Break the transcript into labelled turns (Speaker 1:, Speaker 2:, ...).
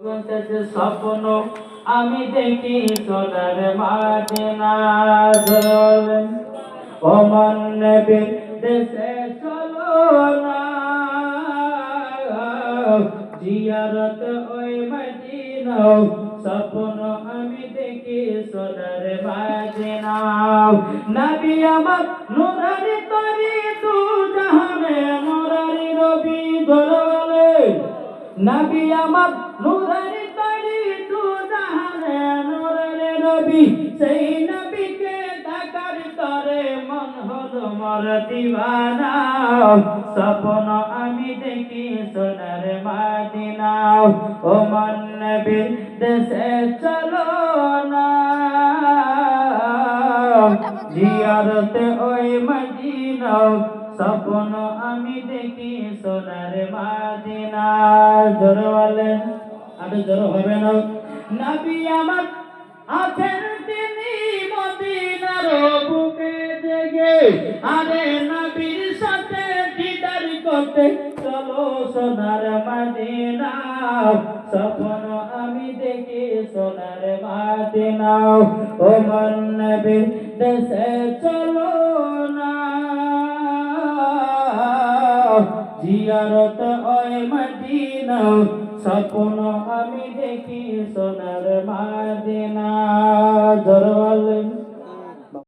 Speaker 1: স্বপ্ন আমি দেখি সোনার মদিনা ও মন নবীর দেশে চলো না জিয়ারত ওই মদিনা স্বপ্ন আমি দেখি সোনার মদিনা নবী আমার নূরানি তরি তু জাহানে নূরানি নবী দরবারে নবী আমার নূরানি তরি তু জাহানে নূরানি নবী সেই নবীকে দেখার তরে মন হলো মোর দিওয়ানা স্বপ্ন আমি দেখি সোনার মদিনা ও মন নবীর দেশে চলো না জিয়ারতে ওই মদিনা স্বপ্ন আমি দেখি সোনার মদিনা জোর বলেন আরে জোর হবে না নবী আমার আছেন তিনি মদিনার বুকে জেগে আরে নবীর সাথে দিদার করতে চলো সোনার মদিনা স্বপ্ন আমি দেখি সোনার মদিনা ও মন নবীর দেশে চলো না জিয়ারত ওই মদিনা স্বপ্ন আমি দেখি সোনার মদিনা জোর বলেন